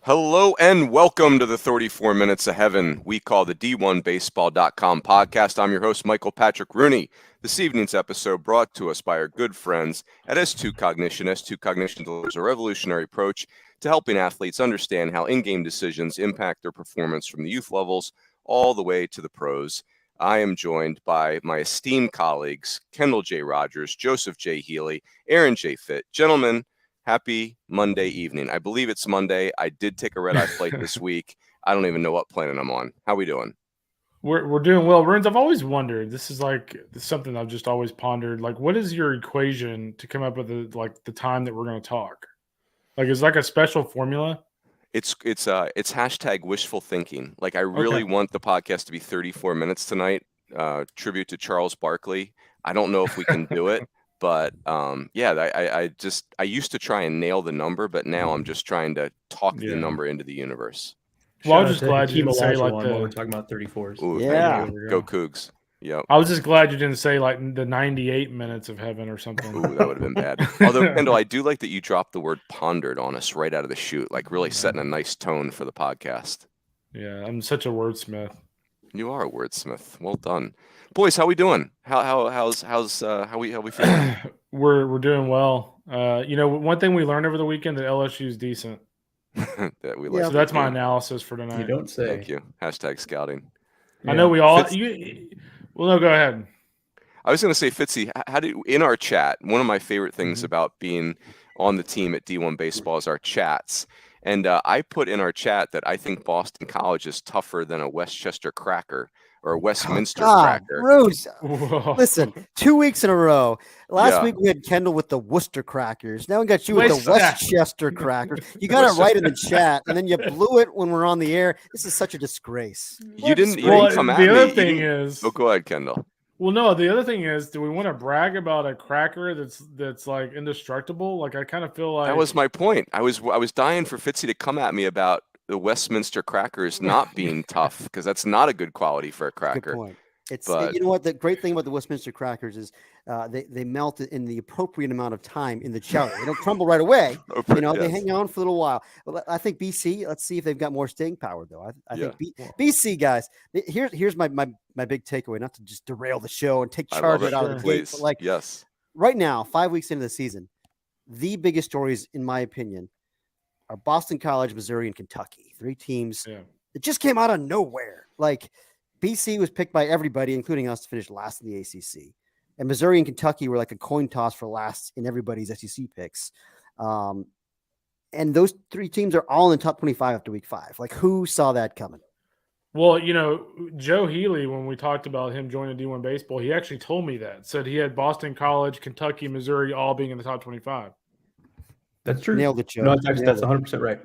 Hello and welcome to the 34 Minutes of Heaven we call the D1Baseball.com podcast. I'm your host, Michael Patrick Rooney. This evening's episode brought to us by our good friends at S2 Cognition. S2 Cognition delivers a revolutionary approach to helping athletes understand how in-game decisions impact their performance from the youth levels all the way to the pros. I am joined by my esteemed colleagues, Kendall J. Rogers, Joseph J. Healy, Aaron J. Fitt. Gentlemen, happy Monday evening. I believe it's Monday. I did take a red-eye flight this week. I don't even know what planet I'm on. How we doing? We're doing well. Runes, I've always wondered, this is like something I've just always pondered. Like, what is your equation to come up with the time that we're going to talk? Like, is like a special formula? It's hashtag wishful thinking. Like, I really want the podcast to be 34 minutes tonight. Tribute to Charles Barkley. I don't know if we can do it. But I used to try and nail the number, but now I'm just trying to talk the number into the universe. Well, I was just glad you didn't say like while we're talking about 34s. Ooh, yeah, go Cougs. Yep. I was just glad you didn't say like the 98 minutes of heaven or something. Ooh, that would have been bad. Although, Kendall, I do like that you dropped the word pondered on us right out of the chute, like really setting a nice tone for the podcast. Yeah, I'm such a wordsmith. You are a wordsmith. Well done. Boys, how we doing? How we feeling? We're doing well. One thing we learned over the weekend that LSU is decent. So that's my analysis for tonight. You don't say. Thank you. Hashtag scouting. Yeah. I know we all. No, go ahead. I was going to say, Fitzy, in our chat, one of my favorite things about being on the team at D1 Baseball is our chats. And I put in our chat that I think Boston College is tougher than a Westchester Cracker or a Westminster Cracker. Bruce, listen, 2 weeks in a row. Last week we had Kendall with the Worcester Crackers. Now we got you with the Westchester Crackers. You got it right in the chat, and then you blew it when we're on the air. This is such a disgrace. You didn't come at me. The other thing is... Oh, go ahead, Kendall. Well, no, the other thing is, do we want to brag about a cracker that's like indestructible? Like, I kind of feel like... That was my point. I was dying for Fitzy to come at me about the Westminster Crackers not being tough, because that's not a good quality for a cracker. Good point. You know what? The great thing about the Westminster Crackers is they melt in the appropriate amount of time in the chowder. They don't crumble right away. They hang on for a little while. But I think BC, let's see if they've got more staying power, though. I think BC, guys, here's my big takeaway, not to just derail the show and take charge out of the gate. But right now, 5 weeks into the season, the biggest stories, in my opinion, are Boston College, Missouri, and Kentucky. Three teams that just came out of nowhere. Like, BC was picked by everybody, including us, to finish last in the ACC. And Missouri and Kentucky were like a coin toss for last in everybody's SEC picks. And those three teams are all in the top 25 after week 5. Like, who saw that coming? Well, Joe Healy, when we talked about him joining D1 Baseball, he actually told me that. Said he had Boston College, Kentucky, Missouri all being in the top 25. That's true. Nailed it, Joe. No, that's 100% right.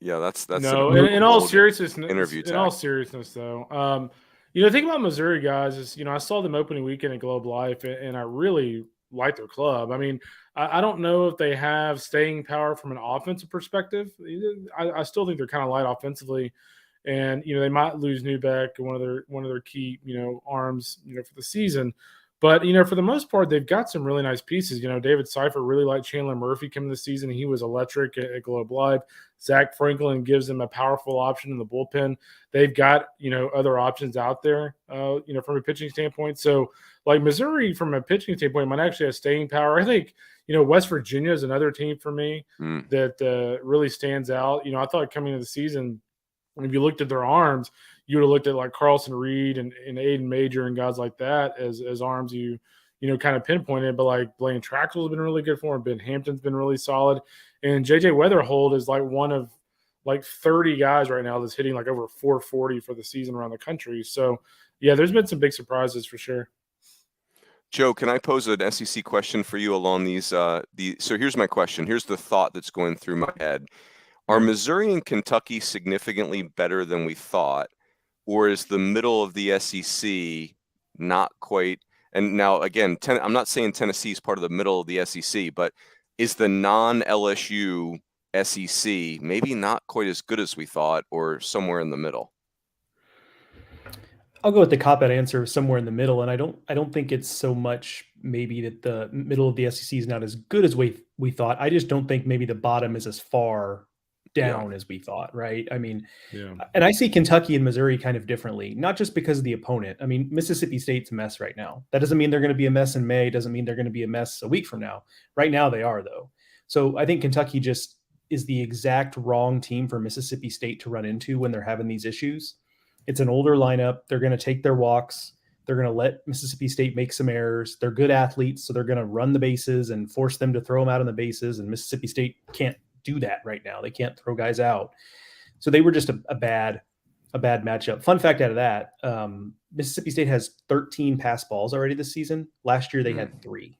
That's no. In all seriousness, though, the thing about Missouri guys is, I saw them opening weekend at Globe Life, and I really like their club. I mean, I don't know if they have staying power from an offensive perspective. I still think they're kind of light offensively, and they might lose Newbeck, one of their key arms for the season. But, for the most part, they've got some really nice pieces. David Seifert really liked Chandler Murphy coming this season. He was electric at Globe Live. Zach Franklin gives them a powerful option in the bullpen. They've got, other options out there, from a pitching standpoint. So, like, Missouri, from a pitching standpoint, might actually have staying power. I think, West Virginia is another team for me that really stands out. I thought coming into the season, if you looked at their arms, you would have looked at like Carlson Reed and Aiden Major and guys like that as arms you kind of pinpointed. But like Blaine Traxel has been really good for him. Ben Hampton's been really solid. And JJ Weatherhold is like one of like 30 guys right now that's hitting like over 440 for the season around the country. So, yeah, there's been some big surprises for sure. Joe, can I pose an SEC question for you along these? So here's my question. Here's the thought that's going through my head. Are Missouri and Kentucky significantly better than we thought? Or is the middle of the SEC not quite? And now, again, I'm not saying Tennessee is part of the middle of the SEC, but is the non-LSU SEC maybe not quite as good as we thought, or somewhere in the middle? I'll go with the cop-out answer, somewhere in the middle. And I don't think it's so much maybe that the middle of the SEC is not as good as we thought. I just don't think maybe the bottom is as far down as we thought, right? I mean, Yeah. and I see Kentucky and Missouri kind of differently, not just because of the opponent. I mean, Mississippi State's a mess right now. That doesn't mean they're going to be a mess in May. Doesn't mean they're going to be a mess a week from now. Right now they are, though. So I think Kentucky just is the exact wrong team for Mississippi State to run into when they're having these issues. It's an older lineup. They're going to take their walks. They're going to let Mississippi State make some errors. They're good athletes, so they're going to run the bases and force them to throw them out on the bases, and Mississippi State can't do that right now. They can't throw guys out. So they were just a bad matchup. Fun fact out of that, Mississippi State has 13 pass balls already this season. Last year they had 3.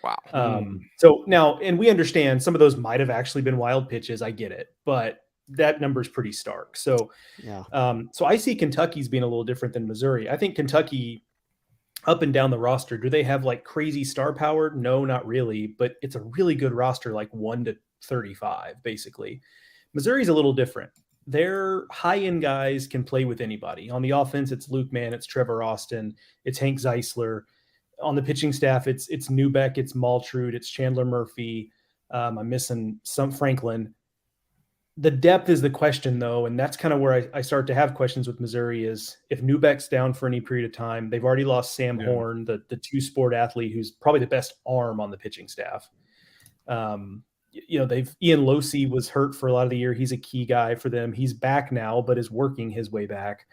Wow. So now, and we understand some of those might have actually been wild pitches. I get it, but that number is pretty stark. So, so I see Kentucky's being a little different than Missouri. I think Kentucky up and down the roster, do they have like crazy star power? No, not really, but it's a really good roster, like 1 to 35, basically. Missouri's a little different. Their high-end guys can play with anybody. On the offense, it's Luke Mann, it's Trevor Austin, it's Hank Zeisler. On the pitching staff, it's Newbeck, it's Maltrud, it's Chandler Murphy. I'm missing some Franklin. The depth is the question, though, and that's kind of where I start to have questions with Missouri is if Newbeck's down for any period of time. They've already lost Sam Horn, the two-sport athlete who's probably the best arm on the pitching staff. Ian Losey was hurt for a lot of the year. He's a key guy for them. He's back now, but is working his way back.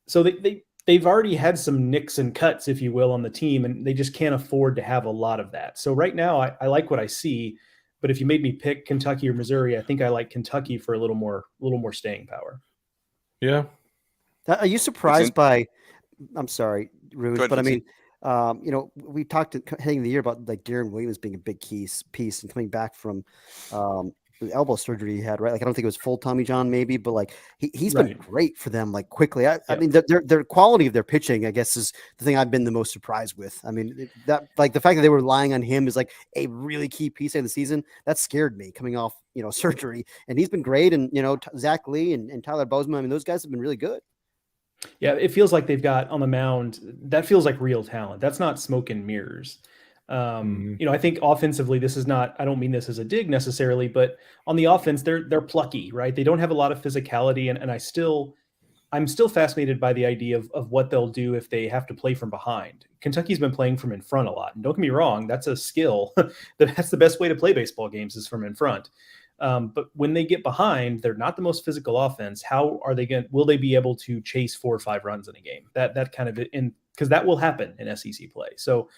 So they've already had some nicks and cuts, if you will, on the team, and they just can't afford to have a lot of that. So right now, I like what I see. But if you made me pick Kentucky or Missouri, I think I like Kentucky for a little more staying power. Yeah. Are you surprised by? I'm sorry, Rude, but I mean, we talked heading the year about like Darren Williams being a big piece and coming back from the elbow surgery he had, right? Like I don't think it was full Tommy John, maybe, but like he's been great for them, like quickly. I mean, their quality of their pitching, I guess, is the thing I've been the most surprised with. I mean, that like the fact that they were relying on him is like a really key piece of the season. That scared me coming off surgery, and he's been great. And Zach Lee and Tyler Bozeman, I mean, those guys have been really good. Yeah, it feels like they've got on the mound. That feels like real talent. That's not smoke and mirrors. I think offensively, this is not, I don't mean this as a dig necessarily, but on the offense, they're plucky, right? They don't have a lot of physicality. And I'm still fascinated by the idea of what they'll do if they have to play from behind. Kentucky's been playing from in front a lot. And don't get me wrong, that's a skill. That's the best way to play baseball games is from in front. But when they get behind, they're not the most physical offense. How are they will they be able to chase 4 or 5 runs in a game? That kind of, because that will happen in SEC play. So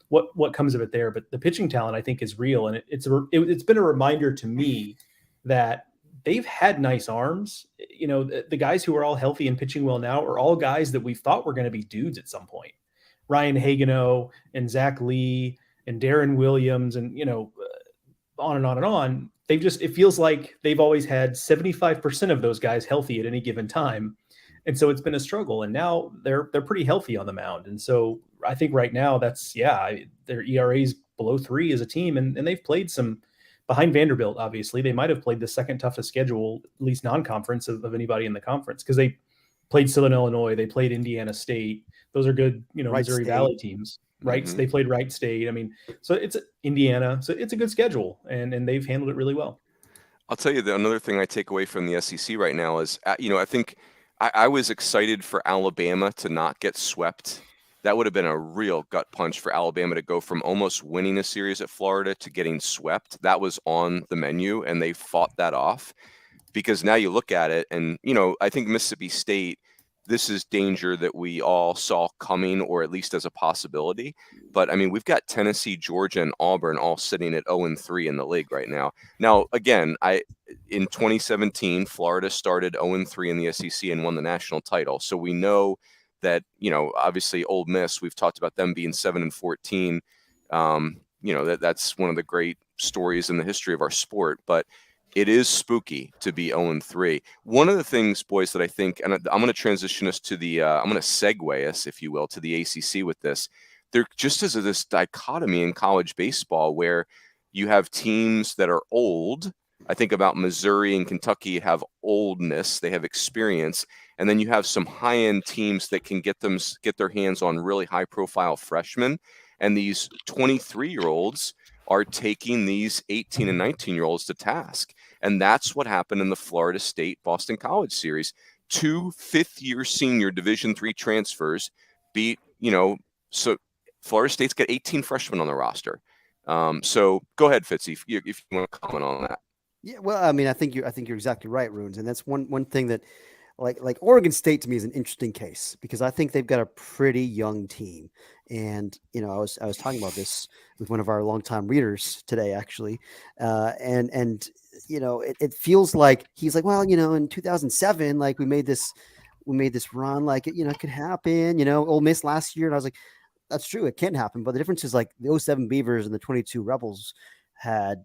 what comes of it there, but the pitching talent I think is real. And it's been a reminder to me that they've had nice arms. The guys who are all healthy and pitching well now are all guys that we thought were going to be dudes at some point. Ryan Hagenow and Zach Lee and Darren Williams and, on and on and on. It feels like they've always had 75% of those guys healthy at any given time. And so it's been a struggle, and now they're pretty healthy on the mound. And so I think right now their ERA's below 3 as a team, and they've played some behind Vanderbilt. Obviously, they might have played the second toughest schedule, at least non-conference of anybody in the conference, because they played Southern Illinois, they played Indiana State. Those are good, Missouri Valley teams, right? Mm-hmm. They played Wright State. I mean, so it's Indiana, so it's a good schedule, and they've handled it really well. I'll tell you another thing I take away from the SEC right now is, I think I was excited for Alabama to not get swept. That would have been a real gut punch for Alabama to go from almost winning a series at Florida to getting swept. That was on the menu, and they fought that off. Because now you look at it, and, I think Mississippi State, this is danger that we all saw coming, or at least as a possibility. But, I mean, we've got Tennessee, Georgia, and Auburn all sitting at 0-3 in the league right now. Now, again, in 2017, Florida started 0-3 in the SEC and won the national title. So we know that, obviously Ole Miss, we've talked about them being 7-14. That's one of the great stories in the history of our sport. But it is spooky to be 0-3. One of the things, boys, that I think, and I'm going to transition us to I'm going to segue us, if you will, to the ACC with this. There just is this dichotomy in college baseball where you have teams that are old. I think about Missouri and Kentucky have oldness, they have experience, and then you have some high-end teams that can get their hands on really high-profile freshmen, and these 23-year-olds are taking these 18 and 19-year-olds to task. And that's what happened in the Florida State Boston College series. 2 fifth-year senior Division III transfers beat, so Florida State's got 18 freshmen on the roster. So go ahead, Fitzy, if you want to comment on that. Yeah, well, I mean, I think you're exactly right, Runes, and that's one thing that, like Oregon State to me is an interesting case because I think they've got a pretty young team, and I was talking about this with one of our longtime readers today, actually, and it feels like he's like, well, in 2007, like we made this run, like it could happen, Ole Miss last year, and I was like, that's true, it can happen, but the difference is like the 07 Beavers and the 22 Rebels had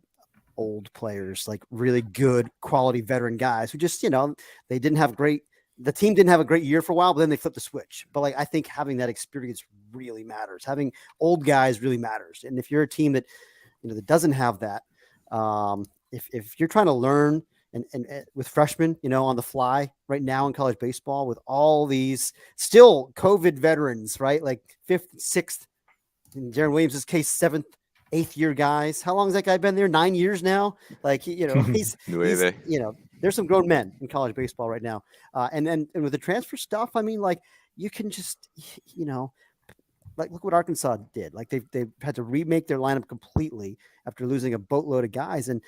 old players, like really good quality veteran guys who just, they didn't have the team didn't have a great year for a while, but then they flipped the switch. But like, I think having that experience really matters. Having old guys really matters. And if you're a team that, that doesn't have that, if you're trying to learn and with freshmen, on the fly right now in college baseball with all these still COVID veterans, right? Like 5th, 6th, in Jaron Williams' case, 7th, 8th year guys. How long has that guy been there? 9 years now. Like, he's there's some grown men in college baseball right now. And with the transfer stuff, I mean, like you can just, like look what Arkansas did. Like they've had to remake their lineup completely after losing a boatload of guys. And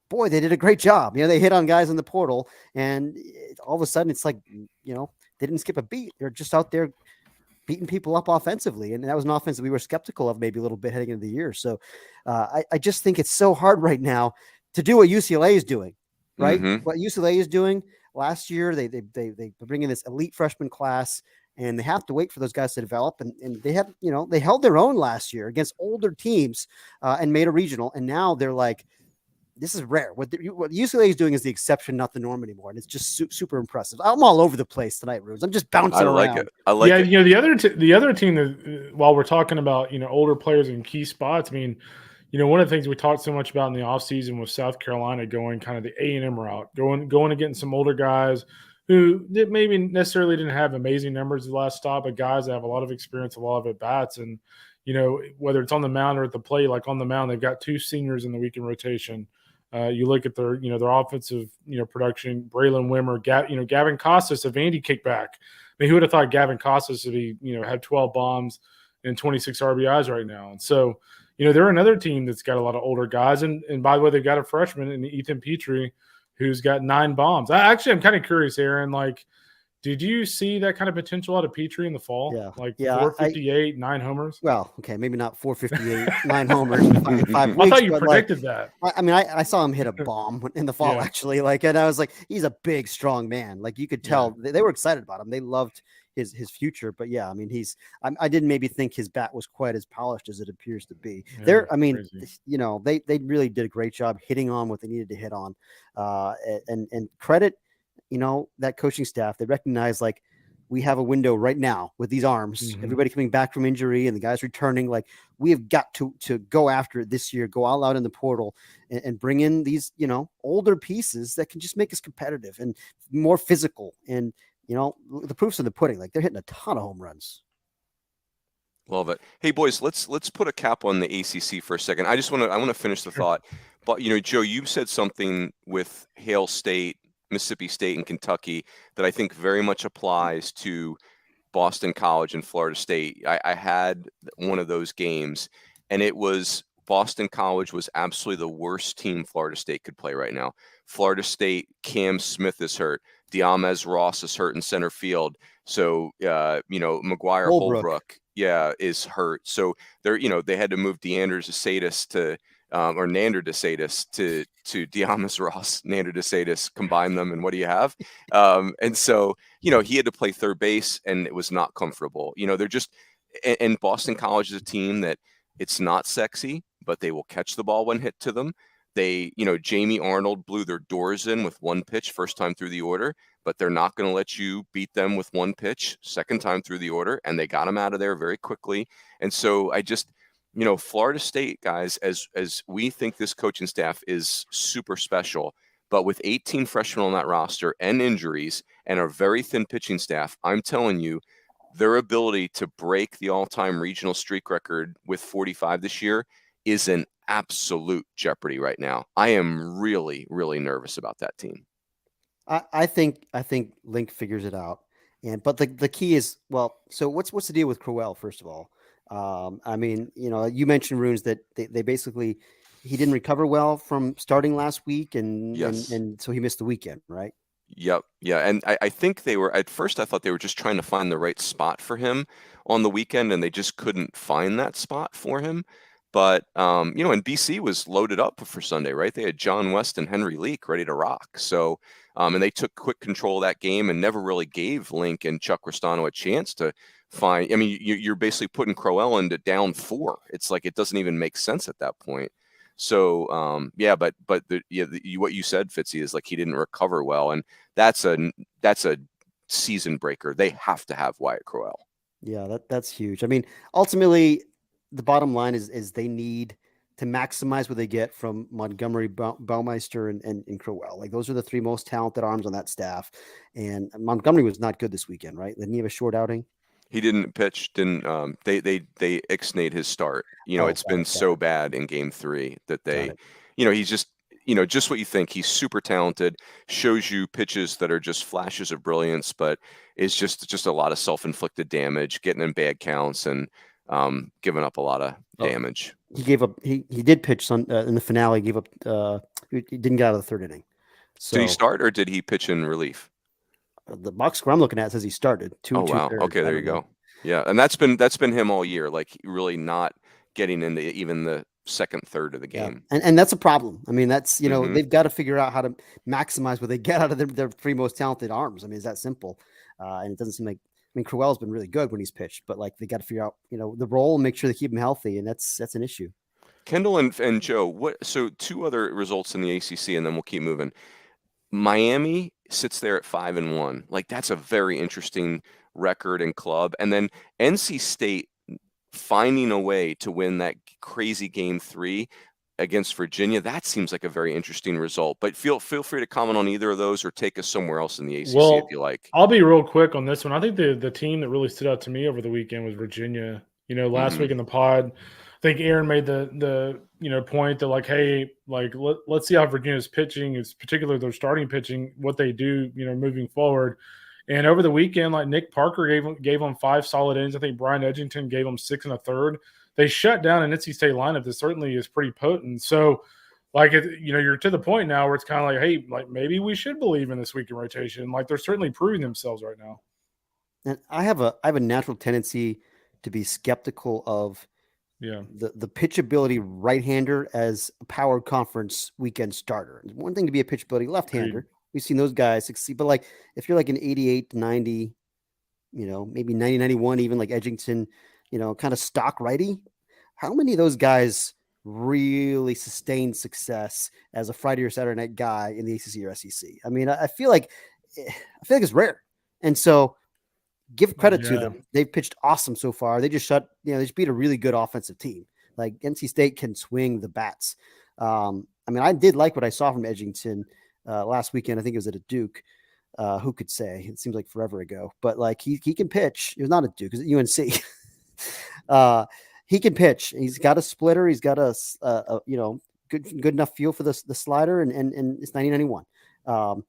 boy, they did a great job. They hit on guys in the portal, and all of a sudden it's like, they didn't skip a beat. They're just out there beating people up offensively. And that was an offense that we were skeptical of maybe a little bit heading into the year. So I just think it's so hard right now to do what UCLA is doing, right? Mm-hmm. What UCLA is doing last year, they bring in this elite freshman class, and they have to wait for those guys to develop. And they have, they held their own last year against older teams and made a regional. And now they're like, this is rare. What UCLA is doing is the exception, not the norm anymore. And it's just super impressive. I'm all over the place tonight, Ruse. I'm just bouncing around. I like it. Yeah, the other team that, while we're talking about, older players in key spots, I mean, one of the things we talked so much about in the offseason was South Carolina going kind of the A&M route, going and getting some older guys who maybe necessarily didn't have amazing numbers the last stop, but guys that have a lot of experience, a lot of at-bats. And, whether it's on the mound or at the plate, like on the mound, they've got 2 seniors in the weekend rotation. You look at their offensive, production, Braylon Wimmer, Gavin Costas, a Vandy kickback. I mean, who would have thought Gavin Costas would be, had 12 bombs and 26 RBIs right now? And so, they're another team that's got a lot of older guys. And by the way, they've got a freshman in Ethan Petrie who's got 9 bombs. I'm kind of curious, Aaron, like, did you see that kind of potential out of Petrie in the fall? Yeah. 458, 9 homers? Well, okay, maybe not 458, 9 homers in 5 weeks. I thought you predicted that. I mean, I saw him hit a bomb in the fall, actually. And I was like, he's a big, strong man. Like, you could tell they were excited about him. They loved his future. But, yeah, I mean, I didn't maybe think his bat was quite as polished as it appears to be. They really did a great job hitting on what they needed to hit on. And credit, that coaching staff, they recognize like we have a window right now with these arms, everybody coming back from injury and the guys returning. Like we have got to go after it this year, go all out in the portal and bring in these, older pieces that can just make us competitive and more physical. And, the proof's in the pudding. Like they're hitting a ton of home runs. Love it. Hey boys, let's put a cap on the ACC for a second. I want to finish the thought, but Joe, you said something with Hail State, Mississippi State, and Kentucky that I think very much applies to Boston College and Florida State. I had one of those games, and it was Boston College was absolutely the worst team Florida State could play right now. Florida State, Cam Smith is hurt. Diamez Ross is hurt in center field. So, McGuire Holbrook, is hurt. So they had to move Neander DeSatis to Diamez Ross, Neander DeSatis, combine them, and what do you have? And so, he had to play third base, and it was not comfortable. They're just – and Boston College is a team that it's not sexy, but they will catch the ball when hit to them. They, Jamie Arnold blew their doors in with 1 pitch first time through the order, but they're not going to let you beat them with 1 pitch second time through the order, and they got him out of there very quickly. And so I just – Florida State, guys, as we think this coaching staff is super special, but with 18 freshmen on that roster and injuries and a very thin pitching staff, I'm telling you, their ability to break the all-time regional streak record with 45 this year is in absolute jeopardy right now. I am really, really nervous about that team. I think Link figures it out. But the key is, well, so what's the deal with Crowell, first of all? I mean, you mentioned, Runes, that they basically, he didn't recover well from starting last week, and so he missed the weekend, right? Yep. Yeah. And I think they were, at first I thought they were just trying to find the right spot for him on the weekend, and they just couldn't find that spot for him. But, and BC was loaded up for Sunday, right? They had John West and Henry Leak ready to rock. So, and they took quick control of that game and never really gave Link and Chuck Ristano a chance to find. I mean, you're basically putting Crowell into down 4. It's like it doesn't even make sense at that point. So, but what you said, Fitzy, is like he didn't recover well, and that's a season breaker. They have to have Wyatt Crowell. Yeah, that's huge. I mean, ultimately, the bottom line is they need to maximize what they get from Montgomery, Baumeister, and Crowell. Like, those are the 3 most talented arms on that staff. And Montgomery was not good this weekend, right? Didn't he have a short outing? He didn't pitch. They ixnayed his start. It's been so bad in Game 3 that he's just, just what you think. He's super talented, shows you pitches that are just flashes of brilliance, but is just a lot of self-inflicted damage, getting in bad counts and giving up a lot of damage. He gave up. He did pitch in the finale. He gave up. He didn't get out of the 3rd inning. So, did he start or did he pitch in relief? The box score I'm looking at says he started. Wow. Okay, there you go. Yeah, and that's been him all year. Like, really not getting into even the 2nd, 3rd of the game. Yeah. And that's a problem. I mean, that's they've got to figure out how to maximize what they get out of their 3 most talented arms. I mean, it's that simple. And it doesn't seem like. I mean, Crowell's been really good when he's pitched, but like they got to figure out the role and make sure they keep him healthy, and that's an issue. Kendall and Joe, so 2 other results in the ACC, and then we'll keep moving. Miami sits there at 5-1. Like, that's a very interesting record and club. And then NC State finding a way to win that crazy Game 3 against Virginia. That seems like a very interesting result. But feel free to comment on either of those or take us somewhere else in the ACC if you like. I'll be real quick on this one. I think the team that really stood out to me over the weekend was Virginia. Last week in the pod, I think Aaron made the point that, like, hey, like let's see how Virginia's pitching, it's particularly their starting pitching, what they do, moving forward. And over the weekend, like, Nick Parker gave them 5 solid innings. I think Brian Edgington gave them 6 1/3. They shut down an NC State lineup that certainly is pretty potent. So, like, you're to the point now where it's kind of like, hey, like, maybe we should believe in this weekend rotation. Like, they're certainly proving themselves right now. And I have a natural tendency to be skeptical of the pitchability right-hander as a power conference weekend starter. It's one thing to be a pitchability left-hander. We've seen those guys succeed, but like if you're like an 88 to 90, maybe 90, 91, even like Edgington, kind of stock righty, how many of those guys really sustain success as a Friday or Saturday night guy in the ACC or SEC? I mean, I feel like it's rare. And so give credit to them. They've pitched awesome so far. They just they just beat a really good offensive team. Like, NC State can swing the bats. I mean, I did like what I saw from Edgington last weekend. I think it was at a Duke. Who could say? It seems like forever ago, but like he can pitch. It was not a Duke, it was at UNC. He can pitch. He's got a splitter. He's got a good enough feel for the slider, and it's 90-91.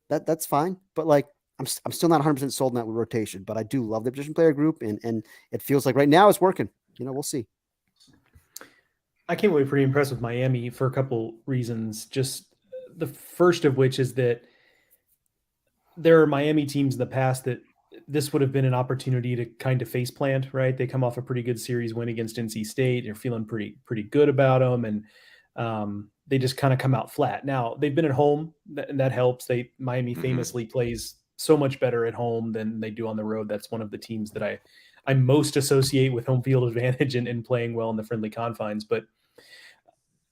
That's fine. But like, I'm still not 100% sold on that rotation, but I do love the position player group, and it feels like right now it's working. We'll see. I came away pretty impressed with Miami for a couple reasons. Just the first of which is that there are Miami teams in the past that this would have been an opportunity to kind of face plant, right? They come off a pretty good series win against NC State. They're feeling pretty good about them, and they just kind of come out flat. Now they've been at home, and that helps. Miami famously plays so much better at home than they do on the road. That's one of the teams that I most associate with home field advantage and playing well in the friendly confines. But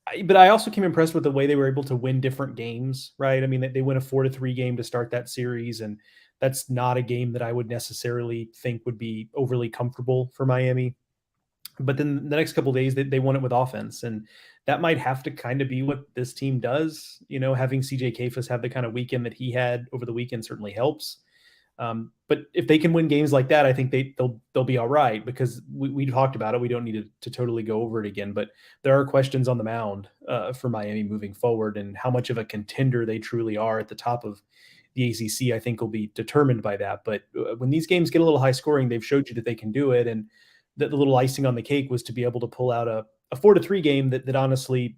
I also came impressed with the way they were able to win different games, right? I mean, they win a 4-3 game to start that series, and that's not a game that I would necessarily think would be overly comfortable for Miami. But then the next couple of days, they won it with offense, and that might have to kind of be what this team does. Having CJ Kafis have the kind of weekend that he had over the weekend certainly helps. But if they can win games like that, I think they'll be all right, because we talked about it. We don't need to totally go over it again, but there are questions on the mound for Miami moving forward, and how much of a contender they truly are at the top of the ACC, I think, will be determined by that. But when these games get a little high scoring, they've showed you that they can do it. And the little icing on the cake was to be able to pull out a 4-3 game that honestly,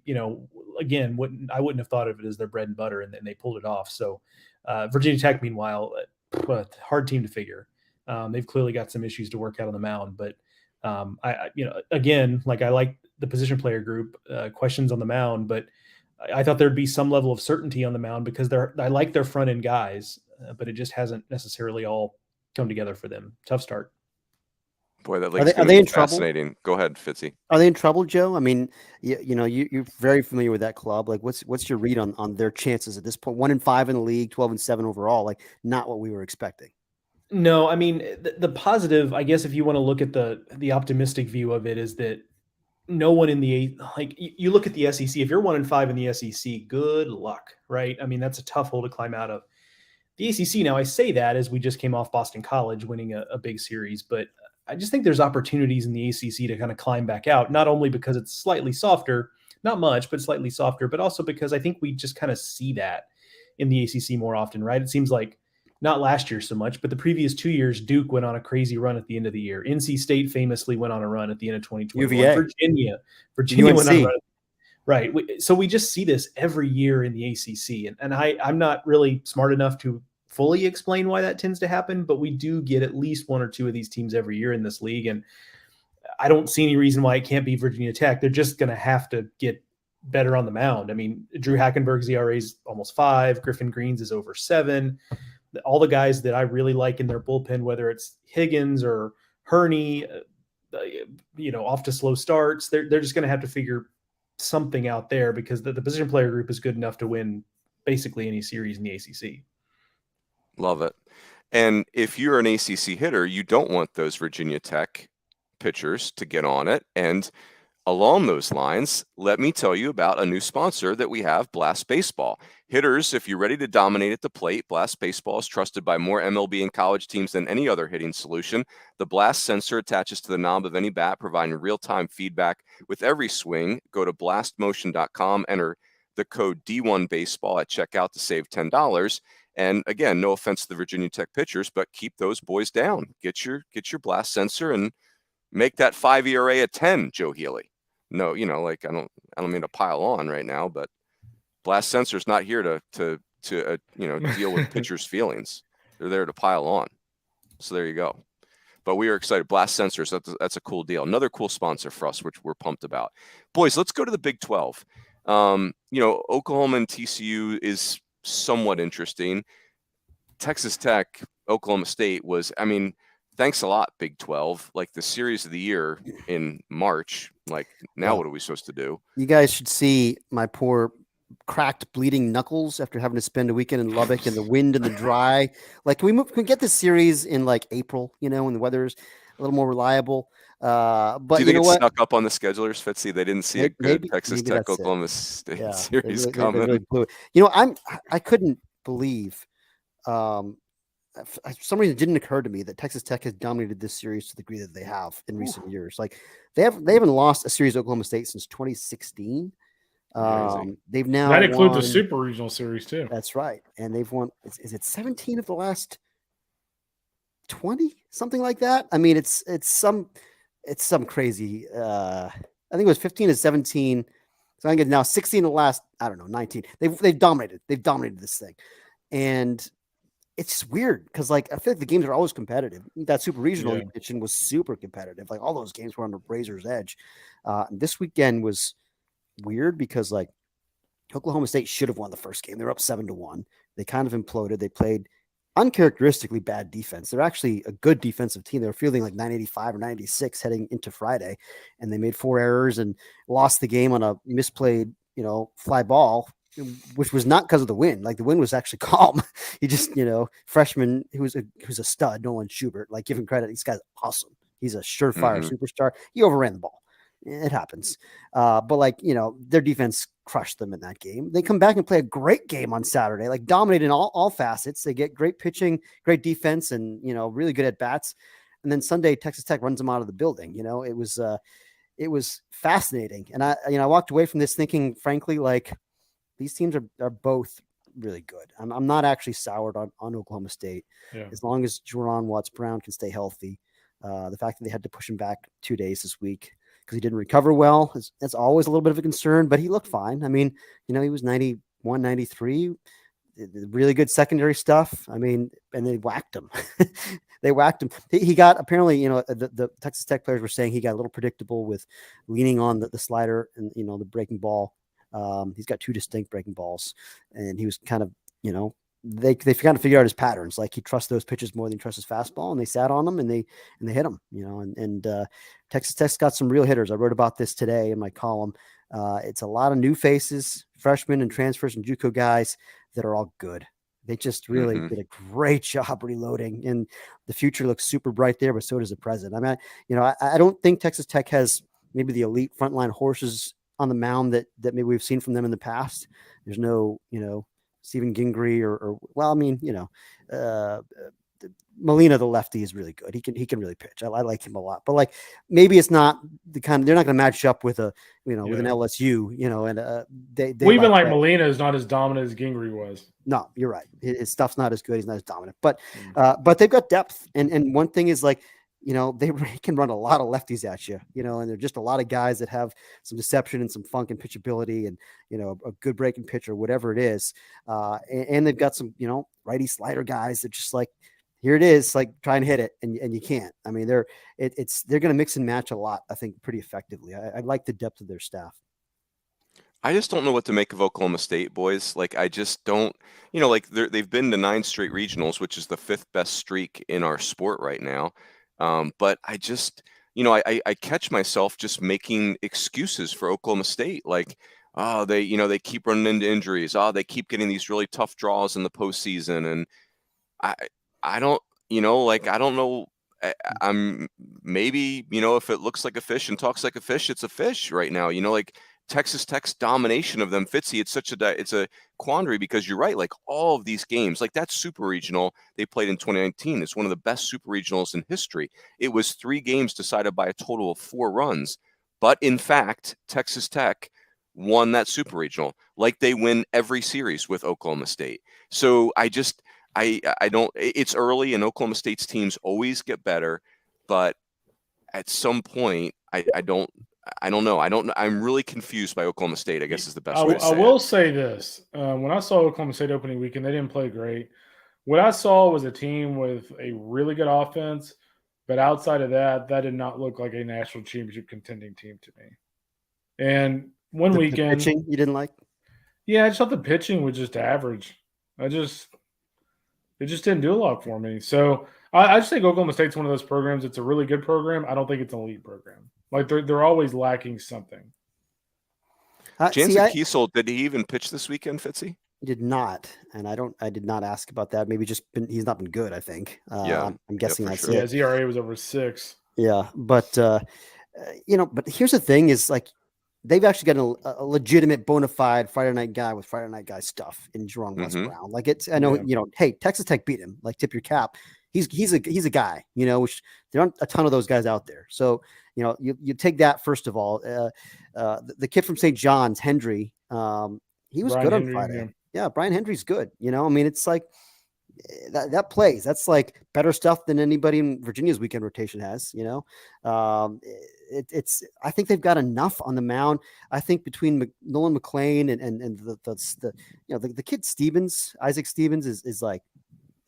again, I wouldn't have thought of it as their bread and butter, and then they pulled it off. So Virginia Tech, meanwhile, hard team to figure. They've clearly got some issues to work out on the mound, but again, like, I like the position player group, questions on the mound, but I thought there'd be some level of certainty on the mound, because I like their front end guys, but it just hasn't necessarily all come together for them. Tough start. Boy, that league's going to be fascinating. Go ahead, Fitzy. Are they in trouble, Joe? I mean, you're very familiar with that club. Like, what's your read on their chances at this point? 1-5 in the league, 12-7 overall. Like, not what we were expecting. No, I mean, the positive, I guess, if you want to look at the optimistic view of it, is that no one in you look at the SEC. If you're 1-5 in the SEC, good luck, right? I mean, that's a tough hole to climb out of. The ACC, now I say that as we just came off Boston College winning a big series, but I just think there's opportunities in the ACC to kind of climb back out, not only because it's slightly softer, not much, but slightly softer, but also because I think we just kind of see that in the ACC more often, right? It seems like not last year so much, but the previous 2 years, Duke went on a crazy run at the end of the year. NC State famously went on a run at the end of 2021. UVA. Virginia went on a run. Right. So we just see this every year in the ACC. And I'm not really smart enough to fully explain why that tends to happen, but we do get at least one or two of these teams every year in this league. And I don't see any reason why it can't be Virginia Tech. They're just going to have to get better on the mound. I mean, Drew Hackenberg's ERA is almost 5. Griffin Green's is over 7. All the guys that I really like in their bullpen, whether it's Higgins or Herney, off to slow starts, they're just going to have to figure something out there, because the position player group is good enough to win basically any series in the ACC. Love it. And if you're an ACC hitter, you don't want those Virginia Tech pitchers to get on it. And along those lines, let me tell you about a new sponsor that we have, Blast Baseball. Hitters, if you're ready to dominate at the plate, Blast Baseball is trusted by more MLB and college teams than any other hitting solution. The Blast sensor attaches to the knob of any bat, providing real-time feedback with every swing. Go to blastmotion.com, enter the code D1Baseball at checkout to save $10. And again, no offense to the Virginia Tech pitchers, but keep those boys down. Get your Blast sensor and make that 5 ERA a 10, Joe Healy. No, I don't mean to pile on right now, but Blast sensor's not here to deal with pitchers' feelings. They're there to pile on. So there you go. But we are excited. Blast sensors, that's a cool deal. Another cool sponsor for us, which we're pumped about. Boys, let's go to the Big 12. Oklahoma and TCU is somewhat interesting. Texas Tech, Oklahoma State was, thanks a lot, Big 12. Like, the series of the year in March. Like, now what are we supposed to do? You guys should see my poor cracked, bleeding knuckles after having to spend a weekend in Lubbock in the wind and the dry. Like, can we get this series in like April, when the weather's a little more reliable? But do you think it snuck up on the schedulers, Fitzy? They didn't see a good Texas Tech Oklahoma State series coming. They really blew it. I couldn't believe. For some reason, it didn't occur to me that Texas Tech has dominated this series to the degree that they have in recent years. Like, they haven't lost a series of Oklahoma State since 2016. They've now that includes the Super Regional Series too. That's right, and they've won. Is it 17 of the last 20, something like that? I mean, it's some crazy. I think it was 15 to 17. So I think it's now 16 of the last, 19. They've dominated. They've dominated this thing, and it's just weird because, like, I feel like the games are always competitive. That Super Regional you mentioned was super competitive. Like, all those games were on the razor's edge. This weekend was weird because, like, Oklahoma State should have won the first game. They were up 7-1. They kind of imploded. They played uncharacteristically bad defense. They're actually a good defensive team. They were fielding like 985 or 96 heading into Friday, and they made 4 errors and lost the game on a misplayed, fly ball, which was not because of the wind. Like, the wind was actually calm. He just, freshman who's a stud, Nolan Schubert, like, give him credit. This guy's awesome. He's a surefire superstar. He overran the ball. It happens. But, like, their defense crushed them in that game. They come back and play a great game on Saturday, like dominating all facets. They get great pitching, great defense, and really good at bats. And then Sunday, Texas Tech runs them out of the building. It was fascinating. And I walked away from this thinking, frankly, like these teams are both really good. I'm not actually soured on Oklahoma State as long as Jerron Watts-Brown can stay healthy. The fact that they had to push him back 2 days this week because he didn't recover well, that's always a little bit of a concern, but he looked fine. I mean, he was 91, 93, really good secondary stuff. I mean, and they whacked him. They whacked him. He got, apparently, the Texas Tech players were saying he got a little predictable with leaning on the slider and, the breaking ball. He's got 2 distinct breaking balls, and he was kind of, they kind of figure out his patterns. Like he trusts those pitches more than he trusts his fastball, and they sat on him and they hit him, and Texas Tech's got some real hitters. I wrote about this today in my column. It's a lot of new faces, freshmen and transfers and JUCO guys that are all good. They just really did a great job reloading, and the future looks super bright there, but so does the present. I mean, I don't think Texas Tech has maybe the elite frontline horses on the mound that maybe we've seen from them in the past. There's no, Stephen Gingrey or Molina, the lefty, is really good. He can really pitch. I like him a lot, but like maybe it's not the kind of, they're not going to match up with with an LSU, and they even like Molina is not as dominant as Gingrey was. No, you're right. His stuff's not as good. He's not as dominant, but they've got depth. And one thing is like, they can run a lot of lefties at you, and they're just a lot of guys that have some deception and some funk and pitchability and, a good breaking pitch or whatever it is. And they've got some, righty slider guys that just like, here it is, like try and hit it. And you can't. I mean, they're going to mix and match a lot, I think, pretty effectively. I like the depth of their staff. I just don't know what to make of Oklahoma State, boys. Like, I just don't, like they've been to 9 straight regionals, which is the 5th best streak in our sport right now. But I just, I catch myself just making excuses for Oklahoma State. Like, they keep running into injuries. They keep getting these really tough draws in the postseason. And I don't, I don't know. I'm maybe, if it looks like a fish and talks like a fish, it's a fish right now. Like Texas Tech's domination of them, Fitzy, it's a quandary because you're right. Like all of these games, like that super regional they played in 2019, it's one of the best super regionals in history. It was 3 games decided by a total of 4 runs. But in fact, Texas Tech won that super regional like they win every series with Oklahoma State. So I don't, it's early and Oklahoma State's teams always get better, but at some point, I don't know. I'm really confused by Oklahoma State, I guess is the best way to say it. I will say this. When I saw Oklahoma State opening weekend, they didn't play great. What I saw was a team with a really good offense, but outside of that did not look like a national championship contending team to me. And one weekend. The pitching you didn't like? Yeah, I just thought the pitching was just average. It just didn't do a lot for me. So I just think Oklahoma State's one of those programs. It's a really good program. I don't think it's an elite program. Like they're always lacking something. Jansen Kiesel, did he even pitch this weekend, Fitzy? He did not, and I did not ask about that. Maybe he's not been good. I think. I'm guessing that's it. Yeah, his ERA was over 6. Yeah, but but here's the thing: is like they've actually got a legitimate, bona fide Friday night guy with Friday night guy stuff in Jerron Watts-Brown. Like I know, hey, Texas Tech beat him. Like tip your cap. He's a guy, which there aren't a ton of those guys out there. So, you take that first of all. The kid from St. John's, Hendry, he was good on Friday. Yeah, Brian Hendry's good. I mean, it's like that plays. That's like better stuff than anybody in Virginia's weekend rotation has. It's. I think they've got enough on the mound. I think between Nolan McLean and the kid Stevens, Isaac Stevens is like.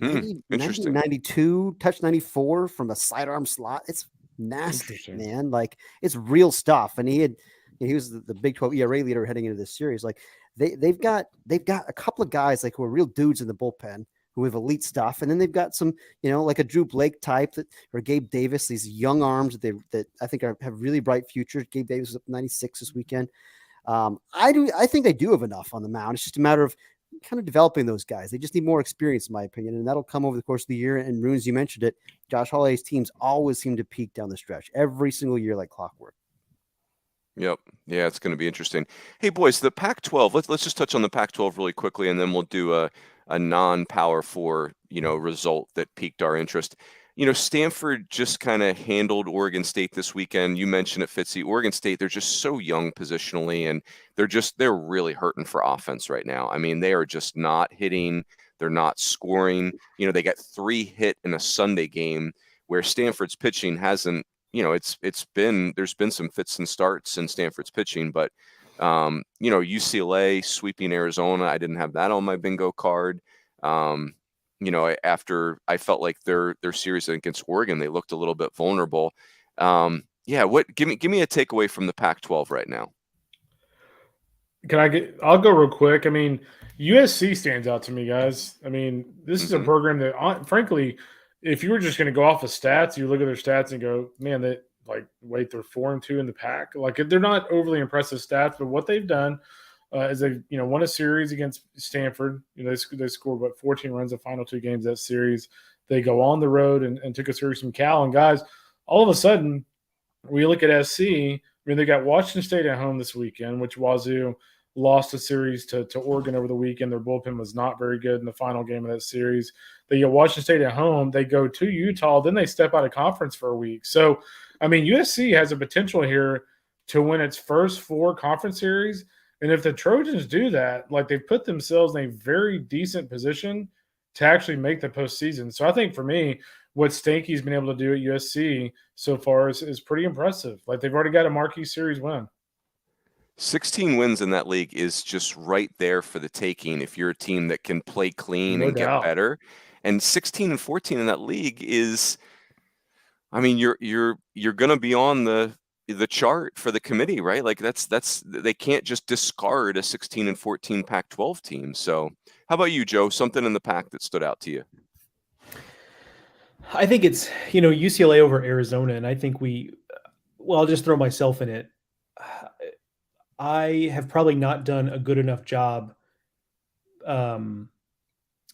92, touch 94 from a sidearm slot. It's nasty, man. Like it's real stuff. And he was the Big 12 ERA leader heading into this series. Like they've got a couple of guys like who are real dudes in the bullpen who have elite stuff, and then they've got some like a Drew Blake type or Gabe Davis, these young arms that I think have really bright futures. Gabe Davis was up 96 this weekend. I think they do have enough on the mound. It's just a matter of kind of developing those guys. They just need more experience, in my opinion, and that'll come over the course of the year. And Runes, you mentioned it. Josh Holliday's teams always seem to peak down the stretch every single year like clockwork. Yep. Yeah, it's going to be interesting. Hey, boys, the Pac-12. Let's just touch on the Pac-12 really quickly, and then we'll do a non-Power 4, result that piqued our interest. Stanford just kind of handled Oregon State this weekend. You mentioned it, Fitzy. Oregon State, they're just so young positionally, and they're really hurting for offense right now. I mean, they are just not hitting. They're not scoring. They got 3 hit in a Sunday game where Stanford's pitching hasn't. There's been some fits and starts in Stanford's pitching, but UCLA sweeping Arizona, I didn't have that on my bingo card. After I felt like their series against Oregon, they looked a little bit vulnerable. Give me a takeaway from the Pac-12 right now. I'll go real quick. I mean, USC stands out to me, guys. I mean, this is a program that, frankly, if you were just going to go off of stats, you look at their stats and go, man, they're 4-2 in the pack. Like, they're not overly impressive stats, but what they've done is they've, won a series against Stanford. They scored 14 runs the final 2 games of that series. They go on the road and took a series from Cal. And guys, all of a sudden, when you look at SC, I mean, they got Washington State at home this weekend, which Wazoo lost a series to Oregon over the weekend. Their bullpen was not very good in the final game of that series. They get Washington State at home. They go to Utah. Then they step out of conference for a week. So, I mean, USC has a potential here to win its first 4 conference series. And if the Trojans do that, they've put themselves in a very decent position to actually make the postseason. So I think for me, what Stanky's been able to do at USC so far is pretty impressive. They've already got a marquee series win. 16 wins in that league is just right there for the taking if you're a team that can play clean and get better. And 16-14 in that league is, I mean, you're going to be on the chart for the committee, right? That's they can't just discard a 16-14 Pac-12 team. So how about you, Joe? Something in the Pac that stood out to you? I think it's, UCLA over Arizona. And I think I'll just throw myself in it. I have probably not done a good enough job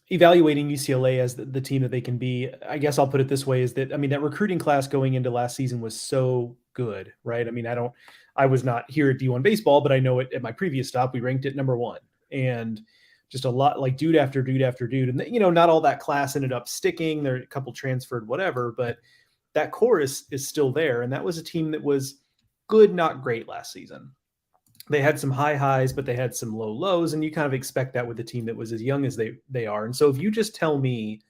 evaluating UCLA as the team that they can be. I guess I'll put it this way, is that, I mean, that recruiting class going into last season was so good, right? I mean, I was not here at D1Baseball, but I know it at my previous stop, we ranked it number 1, and just a lot, dude after dude after dude. And, not all that class ended up sticking. There a couple transferred, whatever, but that core is still there. And that was a team that was good, not great last season. They had some high highs, but they had some low lows, and you kind of expect that with a team that was as young as they are. And so if you just tell me,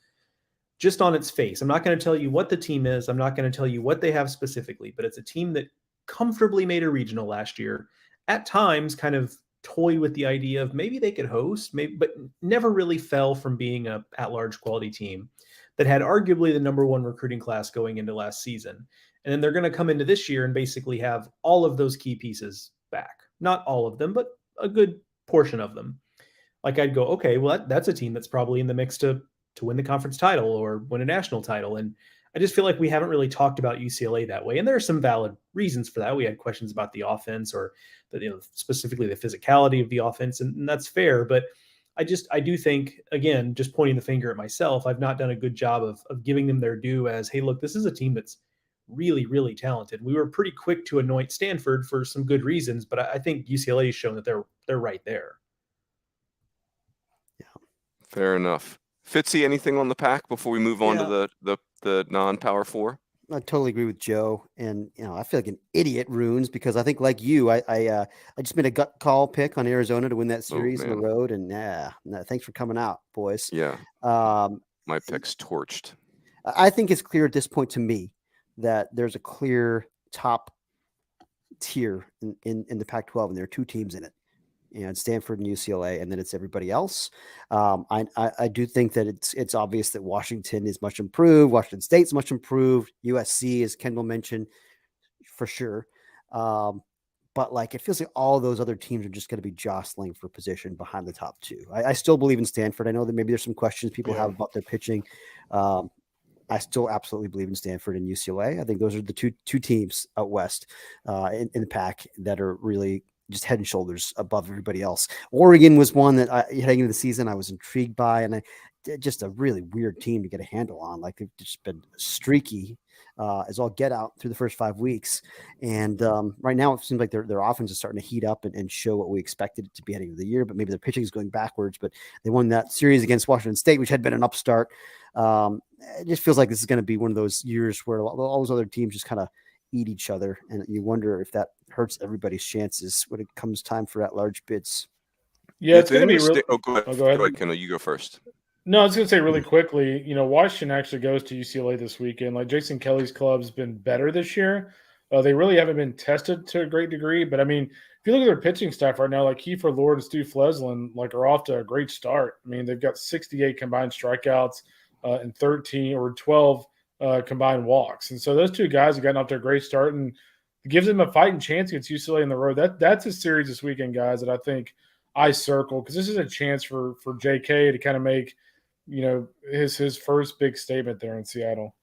just on its face, I'm not going to tell you what the team is. I'm not going to tell you what they have specifically, but it's a team that comfortably made a regional last year. At times, kind of toyed with the idea of maybe they could host, but never really fell from being a at-large quality team that had arguably the number 1 recruiting class going into last season. And then they're going to come into this year and basically have all of those key pieces back. Not all of them, but a good portion of them. I'd go, okay, well, that's a team that's probably in the mix to win the conference title or win a national title. And I just feel like we haven't really talked about UCLA that way. And there are some valid reasons for that. We had questions about the offense or specifically the physicality of the offense, and that's fair. But I do think, again, just pointing the finger at myself, I've not done a good job of giving them their due as, hey, look, this is a team that's really, really talented. We were pretty quick to anoint Stanford for some good reasons, but I think UCLA has shown that they're right there. Yeah, fair enough. Fitzy, anything on the Pac before we move on to the non-Power 4? I totally agree with Joe, and I feel like an idiot, Runes, because I think like you, I just made a gut call pick on Arizona to win that series on the road, and thanks for coming out, boys. Yeah, my pick's torched. I think it's clear at this point to me that there's a clear top tier in the Pac-12, and there are 2 teams in it, and Stanford and UCLA, and then it's everybody else. I do think that it's obvious that Washington is much improved. Washington State's much improved. USC, as Kendall mentioned, for sure. But it feels like all those other teams are just going to be jostling for position behind the top 2. I still believe in Stanford. I know that maybe there's some questions people have about their pitching. I still absolutely believe in Stanford and UCLA. I think those are the two teams out west in the Pac that are really just head and shoulders above everybody else. Oregon was one that heading into the season I was intrigued by, and just a really weird team to get a handle on. They've just been streaky. as all get out through the first 5 weeks. And right now it seems like their offense is starting to heat up and show what we expected it to be heading into the year, but maybe their pitching is going backwards. But they won that series against Washington State, which had been an upstart. It just feels like this is going to be one of those years where all those other teams just kind of eat each other, and you wonder if that hurts everybody's chances when it comes time for at-large bids. Yeah, it's going to be really. Go ahead, Kendall. You go first. No, I was going to say really quickly, Washington actually goes to UCLA this weekend. Like Jason Kelly's club's been better this year. They really haven't been tested to a great degree. But, I mean, if you look at their pitching staff right now, like Kiefer Lord and Stu Fleslin, are off to a great start. I mean, they've got 68 combined strikeouts and 13 or 12 combined walks. And so those two guys have gotten off to a great start, and it gives them a fighting chance against UCLA in the road. That's a series this weekend, guys, that I think I circle, because this is a chance for JK to kind of make his first big statement there in Seattle.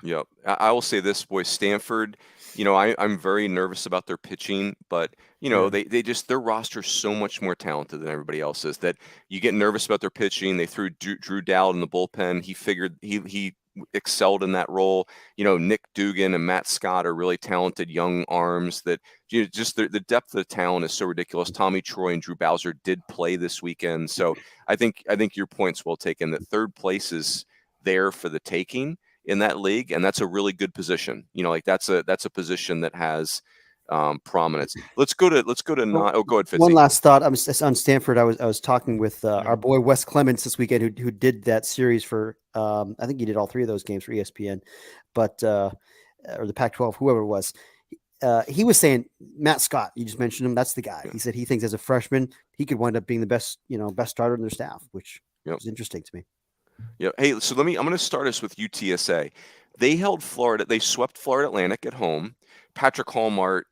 Yep. I will say this, boys, Stanford, I'm very nervous about their pitching, but they just, their roster is so much more talented than everybody else's that you get nervous about their pitching. They threw Drew Dowd in the bullpen. He figured he excelled in that role. Nick Dugan and Matt Scott are really talented young arms that just the depth of the talent is so ridiculous. Tommy Troy and Drew Bowser did play this weekend. So I think your point's well taken, that third place is there for the taking in that league. And that's a really good position. That's a position that has prominence. Let's go to go ahead, Fitzy. One last thought. On Stanford, I was talking with our boy Wes Clements this weekend, who did that series for I think he did all 3 of those games for ESPN, but or the Pac-12, whoever it was. He was saying Matt Scott, you just mentioned him. That's the guy. He said he thinks as a freshman he could wind up being the best starter in their staff, which is interesting to me. Yeah. Hey, so I'm going to start us with UTSA. They held Florida. They swept Florida Atlantic at home. Patrick Hallmark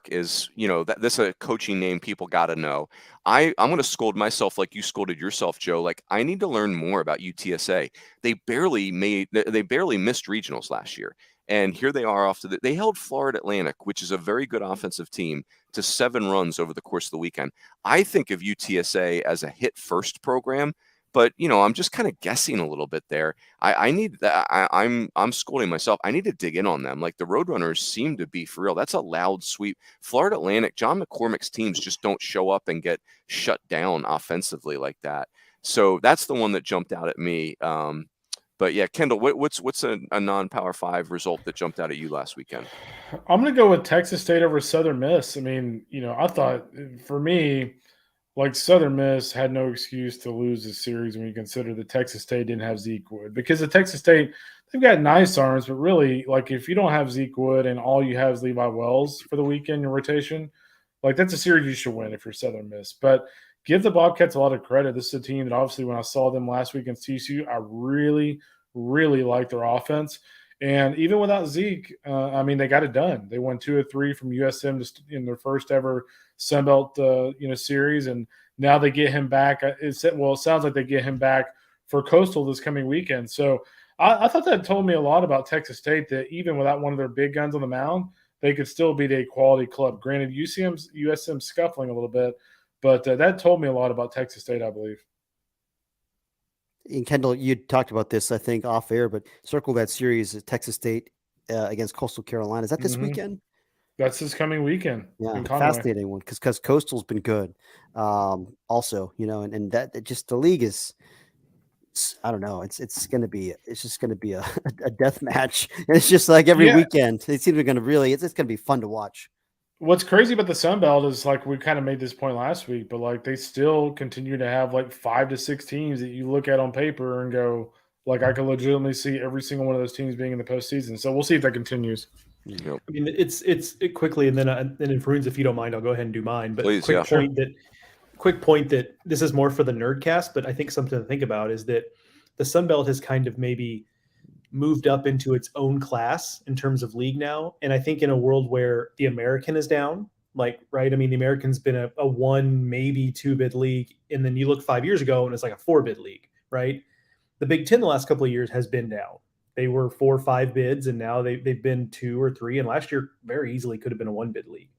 is, that's a coaching name people got to know. I'm going to scold myself like you scolded yourself, Joe. I need to learn more about UTSA. They barely missed regionals last year. And here they are they held Florida Atlantic, which is a very good offensive team, to 7 runs over the course of the weekend. I think of UTSA as a hit first program. But, I'm just kind of guessing a little bit there. I'm scolding myself. I need to dig in on them. The Roadrunners seem to be for real. That's a loud sweep. Florida Atlantic, John McCormick's teams just don't show up and get shut down offensively like that. So that's the one that jumped out at me. But yeah, Kendall, what's a non-Power 5 result that jumped out at you last weekend? I'm going to go with Texas State over Southern Miss. I mean, I thought for me, Southern Miss had no excuse to lose this series when you consider that Texas State didn't have Zeke Wood. Because at Texas State, they've got nice arms, but really, if you don't have Zeke Wood and all you have is Levi Wells for the weekend in rotation, that's a series you should win if you're Southern Miss. But give the Bobcats a lot of credit. This is a team that obviously when I saw them last week against TCU, I really, really liked their offense. And even without Zeke, they got it done. They won 2 of 3 from USM in their first ever Sunbelt series, and now they get him back. It sounds like they get him back for Coastal this coming weekend. So I thought that told me a lot about Texas State, that even without one of their big guns on the mound, they could still beat a quality club. Granted, USM scuffling a little bit, but that told me a lot about Texas State, I believe. And Kendall, you talked about this, I think, off air, but circle that series at Texas State against Coastal Carolina. Is that this weekend? That's this coming weekend. Yeah, fascinating one because Coastal's been good. Also, and that just the league is, I don't know. It's just going to be a death match. And it's just every weekend. It seems going to really. It's going to be fun to watch. What's crazy about the Sun Belt is we kind of made this point last week, but they still continue to have 5 to 6 teams that you look at on paper and go I could legitimately see every single one of those teams being in the postseason. So we'll see if that continues. Yep. I mean, it's quickly, and then if Runes, if you don't mind, I'll go ahead and do mine. But please, quick point that this is more for the Nerdcast, but I think something to think about is that the Sun Belt has kind of maybe moved up into its own class in terms of league now. And I think in a world where the American is down, right? I mean, the American's been a 1, maybe 2 bid league. And then you look 5 years ago and it's a 4 bid league, right? The Big Ten the last couple of years has been down. They were 4 or 5 bids, and now they've been 2 or 3. And last year very easily could have been a 1 bid league.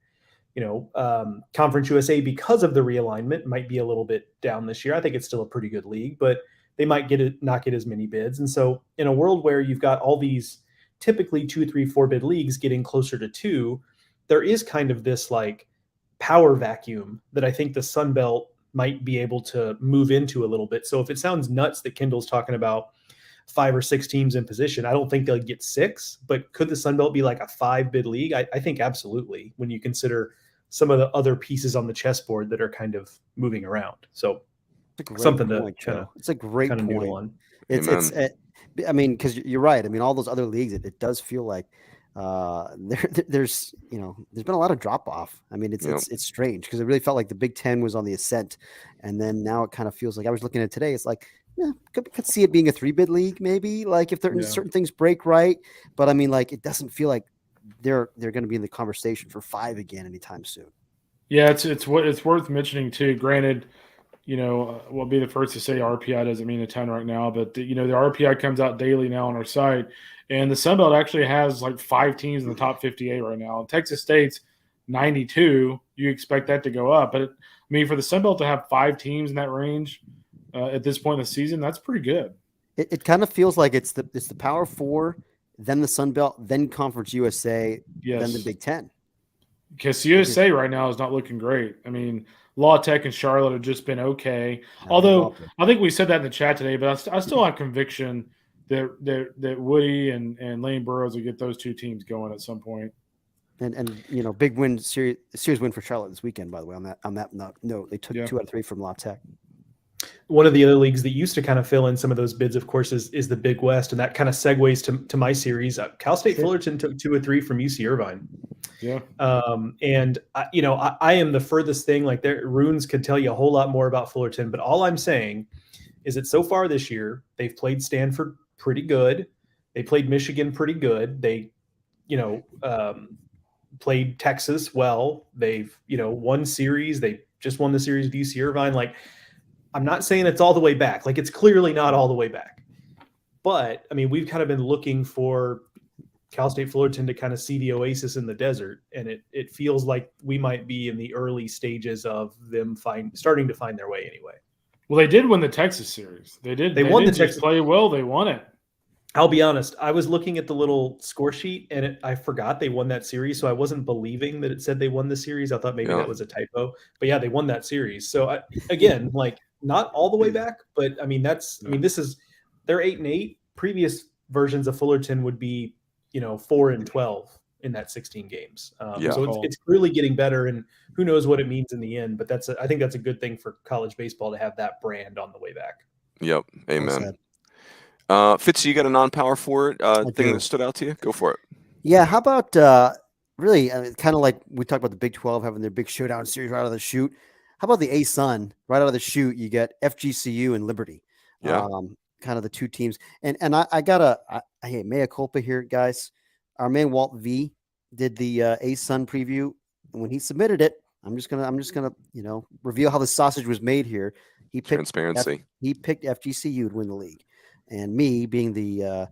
Conference USA, because of the realignment, might be a little bit down this year. I think it's still a pretty good league, but they might not get as many bids. And so in a world where you've got all these typically 2, 3, 4 bid leagues getting closer to 2, there is kind of this like power vacuum that I think the Sun Belt might be able to move into a little bit. So if it sounds nuts that Kendall's talking about 5 or 6 teams in position, I don't think they'll get 6, but could the Sun Belt be like a 5 bid league? I think absolutely, when you consider some of the other pieces on the chessboard that are kind of moving around. So something point, to kind of, it's a great kind of point. noodle on. I mean, because you're right. I mean, all those other leagues, it does feel like there's been a lot of drop off. I mean, it's strange because it really felt like the Big Ten was on the ascent, and then now it kind of feels like I was looking at it today. It's like, could see it being a 3 bid league, maybe, like if certain things break right. But I mean, like, it doesn't feel like they're going to be in the conversation for 5 again anytime soon. Yeah, it's worth mentioning too. Granted, we'll be the first to say RPI doesn't mean a ton right now, but the RPI comes out daily now on our site, and the Sun Belt actually has like 5 teams in the top 58 right now. Texas State's 92. You expect that to go up, but for the Sun Belt to have 5 teams in that range at this point in the season, that's pretty good. It kind of feels like it's the Power 4, then the Sun Belt, then Conference USA, then the Big Ten. Because USA right now is not looking great. I mean, La Tech and Charlotte have just been okay. Although I think we said that in the chat today, but I still have conviction that Woody and Lane Burroughs will get those 2 teams going at some point. And big win series win for Charlotte this weekend, by the way. On that note, they took 2 out of 3 from La Tech. One of the other leagues that used to kind of fill in some of those bids, of course, is the Big West, and that kind of segues to my series. Cal State Fullerton took 2 or 3 from UC Irvine. Yeah. And I am the furthest thing. Like, Runes could tell you a whole lot more about Fullerton, but all I'm saying is that so far this year they've played Stanford pretty good. They played Michigan pretty good. They, played Texas well. They've won series. They just won the series with UC Irvine. Like, I'm not saying it's all the way back. Like, it's clearly not all the way back. But, I mean, we've kind of been looking for Cal State Fullerton to kind of see the oasis in the desert. And it feels like we might be in the early stages of them starting to find their way anyway. Well, they did win the Texas series. They did. They won the Texas. Play well. They won it. I'll be honest. I was looking at the little score sheet, and I forgot they won that series, so I wasn't believing that it said they won the series. I thought maybe that was a typo. But yeah, they won that series. So again, like, not all the way back, but I mean, they're 8-8. Previous versions of Fullerton would be 4-12 in that 16 games. So it's clearly getting better, and who knows what it means in the end. But I think that's a good thing for college baseball to have that brand on the way back. Yep. Amen. Fitzy, you got a non-power forward thing that stood out to you? Go for it. Yeah. How about really kind of like we talked about the Big 12 having their big showdown series right out of the chute. How about the ASUN right out of the chute? You get FGCU and Liberty. Yeah. Kind of the 2 teams. And I got hey, mea culpa here, guys. Our man Walt V did the ASUN preview, and when he submitted it, I'm just gonna reveal how the sausage was made here. He picked transparency. He picked FGCU to win the league, and me being the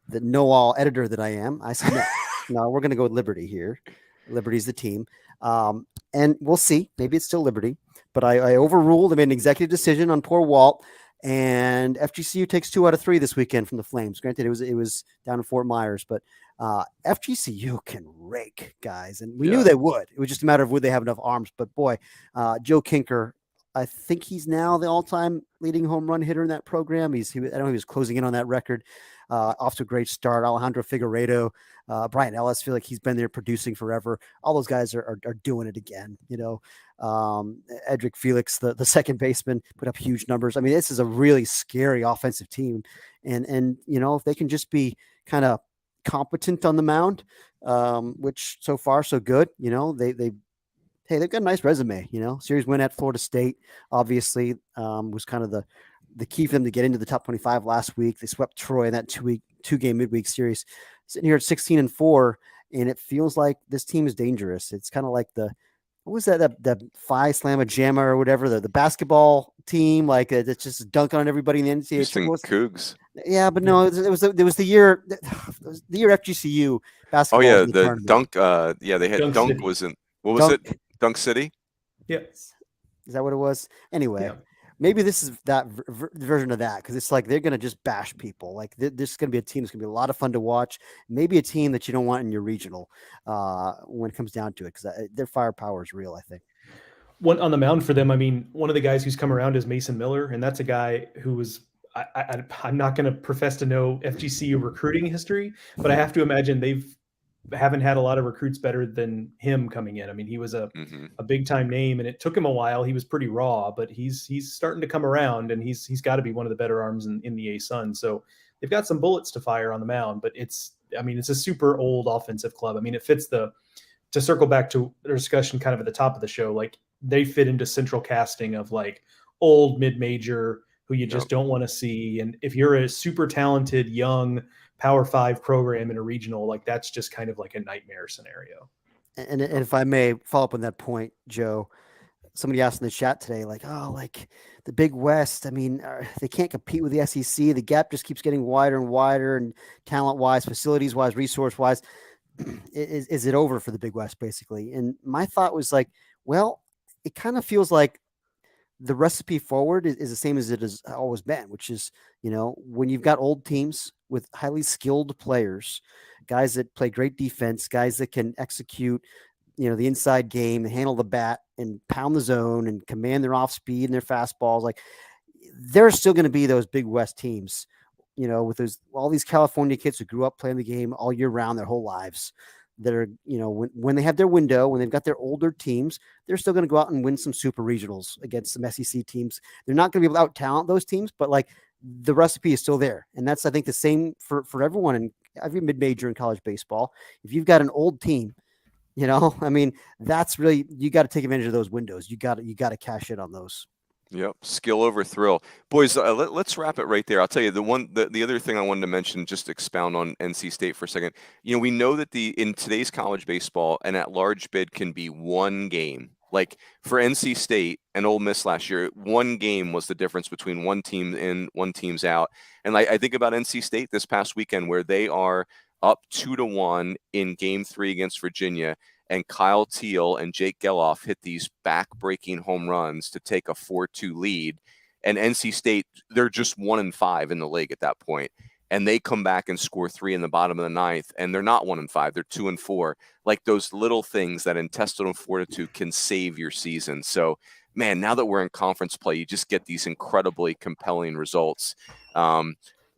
know-all editor that I am, I said no, we're gonna go with Liberty here. Liberty's the team, and we'll see. Maybe it's still Liberty, but I overruled. I made an executive decision on poor Walt. And FGCU takes 2 out of 3 this weekend from the Flames. Granted, it was down in Fort Myers, but FGCU can rake, guys, and we knew they would. It was just a matter of would they have enough arms. But boy, Joe Kinker, I think he's now the all-time leading home run hitter in that program. I don't know if he was closing in on that record. Off to a great start. Alejandro Figueiredo, Brian Ellis, feel like he's been there producing forever. All those guys are doing it again. Edric Felix, the second baseman, put up huge numbers. I mean, this is a really scary offensive team, and if they can just be kind of competent on the mound, which so far so good. They've got a nice resume. Series win at Florida State, obviously, was kind of the key for them to get into the top 25 last week. They swept Troy in that 2-game midweek series. Sitting here at 16-4, and it feels like this team is dangerous. It's kind of like what was that Phi Slamma Jamma or whatever, the basketball team, like it's just dunking on everybody in the NCAA. Cougs. Yeah, but no, it was the year FGCU basketball. Oh yeah, the dunk. They had dunk City. Was in what was it? Dunk City. Yeah. Is that what it was? Anyway. Yeah. maybe this is that version of that, because it's like they're going to just bash people. Like this is going to be a team that's going to be a lot of fun to watch. Maybe a team that you don't want in your regional when it comes down to it, because their firepower is real, I think. One on the mound for them, I mean, one of the guys who's come around is Mason Miller, and that's a guy who was I'm not going to profess to know FGCU recruiting history, but I have to imagine haven't had a lot of recruits better than him coming in. I mean, he was a big time name, and it took him a while. He was pretty raw, but he's starting to come around, and he's got to be one of the better arms in the ASUN. So they've got some bullets to fire on the mound, but it's a super old offensive club. I mean, it fits to circle back to the discussion kind of at the top of the show, like they fit into central casting of like old mid-major who you just don't want to see. And if you're a super talented young Power 5 program in a regional, like that's just kind of like a nightmare scenario. And if I may follow up on that point, Joe, somebody asked in the chat today, like, oh, like the Big West, I mean, they can't compete with the SEC. The gap just keeps getting wider and wider, and talent-wise, facilities-wise, resource-wise. Is it over for the Big West, basically? And my thought was like, well, it kind of feels like the recipe forward is the same as it has always been, which is, when you've got old teams with highly skilled players, guys that play great defense, guys that can execute, the inside game, handle the bat and pound the zone and command their off speed and their fastballs. Like there's still going to be those Big West teams, with all these California kids who grew up playing the game all year round their whole lives, that are, when they have their window, when they've got their older teams, they're still going to go out and win some super regionals against some SEC teams. They're not going to be able to out talent those teams, but like the recipe is still there. And that's, I think, the same for everyone in every mid-major in college baseball. If you've got an old team, that's really, you got to take advantage of those windows. You got to cash in on those. Yep. Skill over thrill. Boys, let's wrap it right there. I'll tell you the other thing I wanted to mention, just expound on NC State for a second. We know that in today's college baseball, an at-large bid can be one game. Like for NC State and Ole Miss last year, one game was the difference between one team in, one team's out. And I think about NC State this past weekend, where they are up 2-1 in Game 3 against Virginia. And Kyle Teal and Jake Geloff hit these back-breaking home runs to take a 4-2 lead. And NC State, they're just 1-5 in the league at that point. And they come back and score 3 in the bottom of the ninth. And they're not 1-5, they're 2-4. Like those little things, that intestinal fortitude can save your season. So, man, now that we're in conference play, you just get these incredibly compelling results.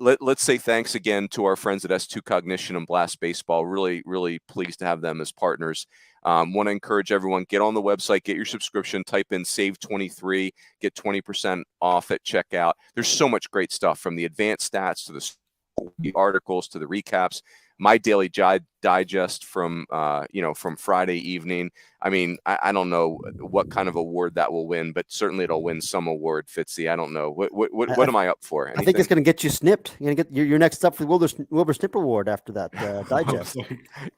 Let's say thanks again to our friends at S2 Cognition and Blast Baseball. Really, really pleased to have them as partners. Want to encourage everyone, get on the website, get your subscription, type in SAVE23, get 20% off at checkout. There's so much great stuff, from the advanced stats to the articles to the recaps. My daily digest from Friday evening. I mean, I don't know what kind of award that will win, but certainly it'll win some award, Fitzy. I don't know. What am I up for? Anything? I think it's going to get you snipped. You're going to get your next up for the Wilbur Snip Award after that digest.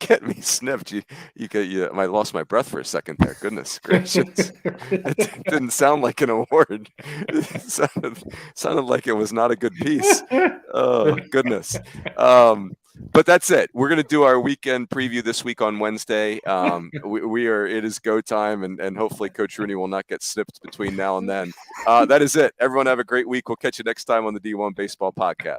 Get me snipped. I lost my breath for a second there. Goodness gracious. It didn't sound like an award. It sounded like it was not a good piece. Oh, goodness. But that's it. We're going to do our weekend preview this week on Wednesday. It is go time, and hopefully Coach Rooney will not get snipped between now and then. That is it. Everyone have a great week. We'll catch you next time on the D1 Baseball Podcast.